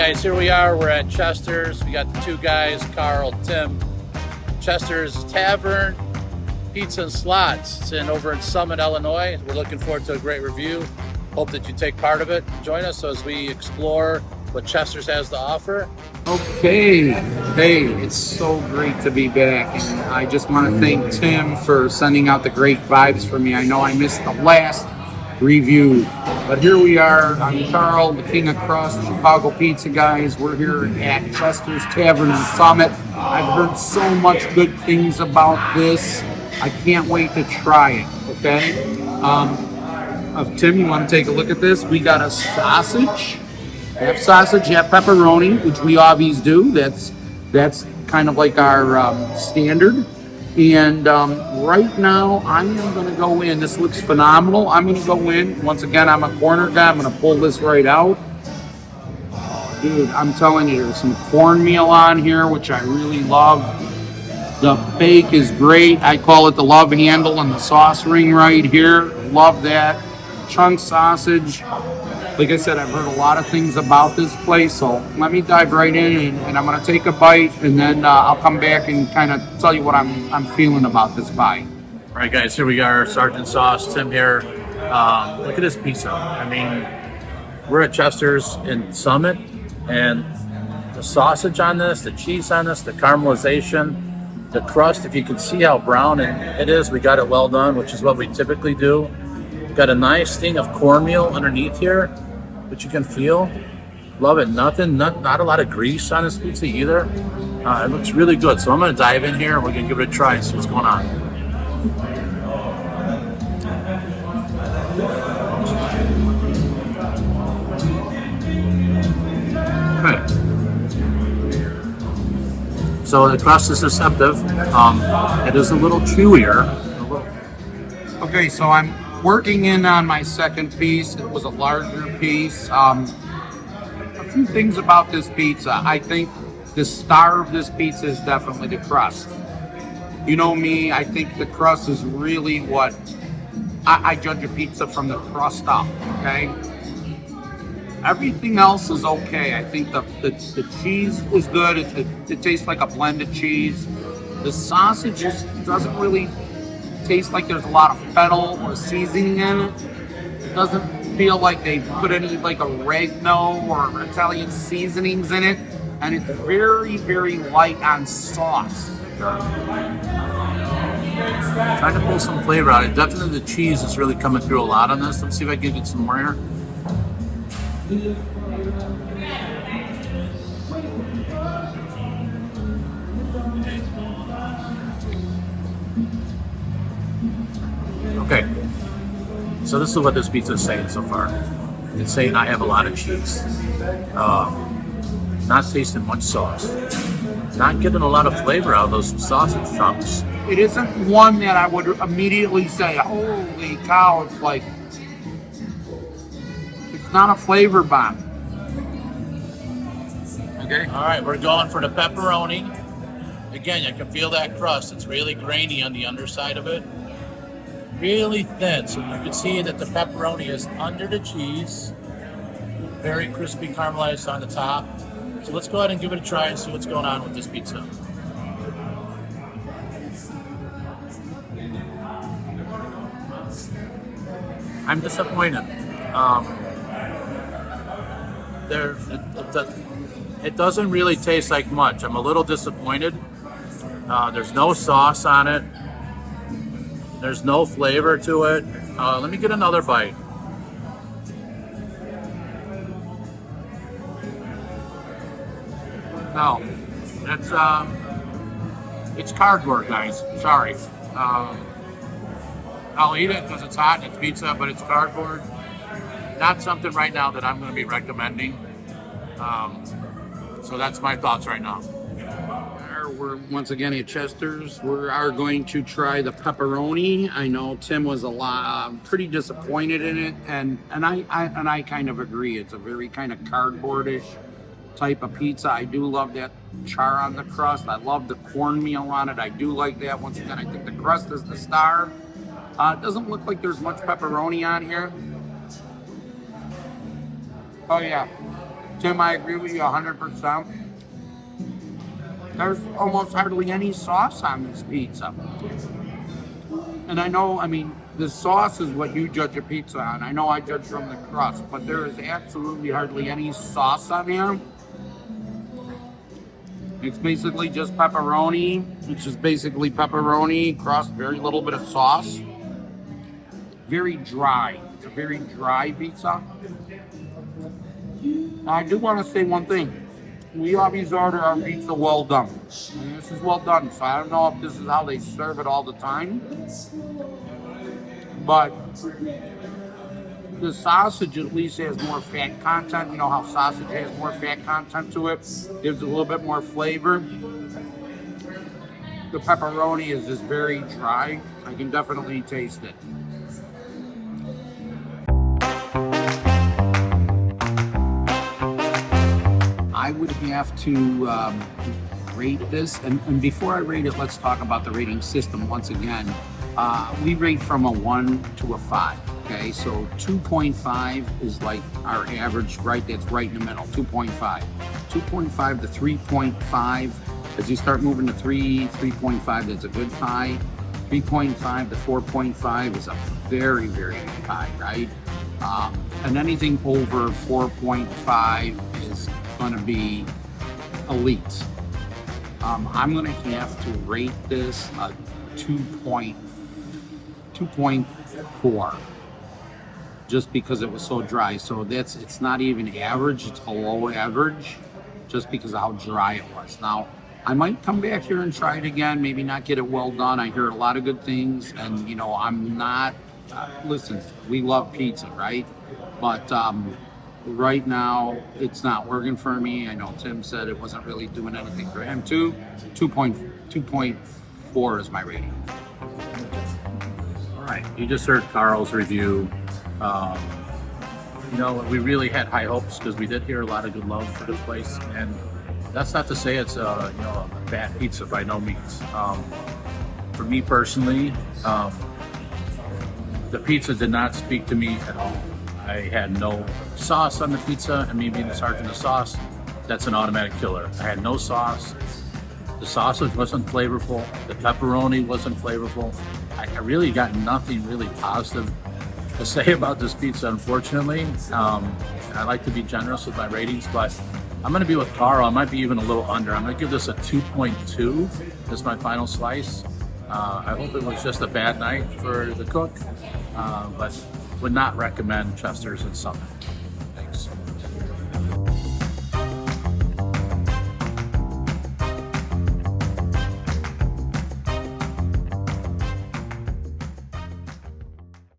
guys, here we are. We're at Chester's. We got the two guys, Carl, Tim. Chester's Tavern, Pizza and Slots. It's over in Summit, Illinois. We're looking forward to a great review. Hope that you take part of it. Join us as we explore what Chester's has to offer. Okay, hey, it's so great to be back, and I just want to thank Tim for sending out the great vibes for me. I know I missed the last review, but here we are. I'm Carl, the King of Crust, Chicago Pizza Guys. We're here at Chester's Tavern in Summit. I've heard so much good things about this. I can't wait to try it, okay? Tim, you want to take a look at this? We got a sausage. Half sausage, half pepperoni, which we always do. That's kind of like our standard. And right now, I am going to go in. This looks phenomenal. I'm going to go in. Once again, I'm a corner guy. I'm going to pull this right out. Dude, I'm telling you, there's some cornmeal on here, which I really love. The bake is great. I call it the love handle and the sauce ring right here. Love that. Chunk sausage. Like I said, I've heard a lot of things about this place, so let me dive right in, and I'm going to take a bite, and then I'll come back and kind of tell you what I'm feeling about this bite. All right, guys, here we are. Sergeant Sauce, Tim here. Look at this pizza. I mean, we're at Chester's in Summit, and the sausage on this, the cheese on this, the caramelization, the crust, if you can see how brown it is, we got it well done, which is what we typically do. Got a nice thing of cornmeal underneath here, which you can feel. Love it. Not a lot of grease on this pizza either. It looks really good. So I'm going to dive in here. We're going to give it a try and see what's going on. Okay. So the crust is deceptive. It is a little chewier. Okay, so I'm working in on my second piece. It was a larger piece. A few things about this pizza. I think the star of this pizza is definitely the crust. You know me, I think the crust is really what I judge a pizza from the crust up, okay? Everything else is okay. I think the cheese is good. It tastes like a blended cheese. The sausage doesn't really taste like there's a lot of fennel or seasoning in it. It doesn't feel like they put any like oregano or Italian seasonings in it, and it's very, very light on sauce. Trying to pull some flavor out. Definitely the cheese is really coming through a lot on this. Let's see if I can get some more here. Okay, so this is what this pizza is saying so far. It's saying I have a lot of cheese. Not tasting much sauce. Not getting a lot of flavor out of those sausage chunks. It isn't one that I would immediately say, holy cow, it's like, it's not a flavor bomb. Okay. All right, we're going for the pepperoni. Again, you can feel that crust. It's really grainy on the underside of it. Really thin, so you can see that the pepperoni is under the cheese. Very crispy caramelized on the top. So let's go ahead and give it a try and see what's going on with this pizza. I'm disappointed. It doesn't really taste like much. I'm a little disappointed. There's no sauce on it. There's no flavor to it. Let me get another bite. No, it's cardboard, guys. Sorry. I'll eat it because it's hot and it's pizza, but it's cardboard. Not something right now that I'm going to be recommending. So that's my thoughts right now. We're once again at Chester's. We are going to try the pepperoni. I know Tim was pretty disappointed in it, and I kind of agree. It's a very kind of cardboardish type of pizza. I do love that char on the crust. I love the cornmeal on it. I do like that. Once again, I think the crust is the star. It doesn't look like there's much pepperoni on here. Oh yeah, Tim, I agree with you 100%. There's almost hardly any sauce on this pizza. And I know, I mean, the sauce is what you judge a pizza on. I know I judge from the crust, but there is absolutely hardly any sauce on here. It's basically just pepperoni. It's just basically pepperoni, crust, very little bit of sauce. Very dry. It's a very dry pizza. Now, I do want to say one thing. We always order our pizza well done. And this is well done, so I don't know if this is how they serve it all the time. But the sausage at least has more fat content. You know how sausage has more fat content to it? Gives it a little bit more flavor. The pepperoni is just very dry. I can definitely taste it. I would have to rate this, and before I rate it, let's talk about the rating system once again. We rate from a 1 to a 5, okay? So 2.5 is like our average, right? That's right in the middle, 2.5. 2.5 to 3.5. As you start moving to 3.5, that's a good pie. 3.5 to 4.5 is a very, very good pie, right? And anything over 4.5 is going to be elite. I'm going to have to rate this a 2.4 just because it was so dry. So it's not even average, it's below average just because of how dry it was. Now, I might come back here and try it again, maybe not get it well done. I hear a lot of good things, and I'm not, listen, we love pizza, right? But right now, it's not working for me. I know Tim said it wasn't really doing anything for him too. 2.4 is my rating. All right, you just heard Carl's review. We really had high hopes because we did hear a lot of good love for this place, and that's not to say it's a bad pizza by no means. For me personally, the pizza did not speak to me at all. I had no sauce on the pizza, and me being the sergeant of sauce, that's an automatic killer. I had no sauce. The sausage wasn't flavorful. The pepperoni wasn't flavorful. I really got nothing really positive to say about this pizza, unfortunately. I like to be generous with my ratings, but I'm going to be with Carl. I might be even a little under. I'm going to give this a 2.2. This is my final slice. I hope it was just a bad night for the cook, but would not recommend Chester's and Summit.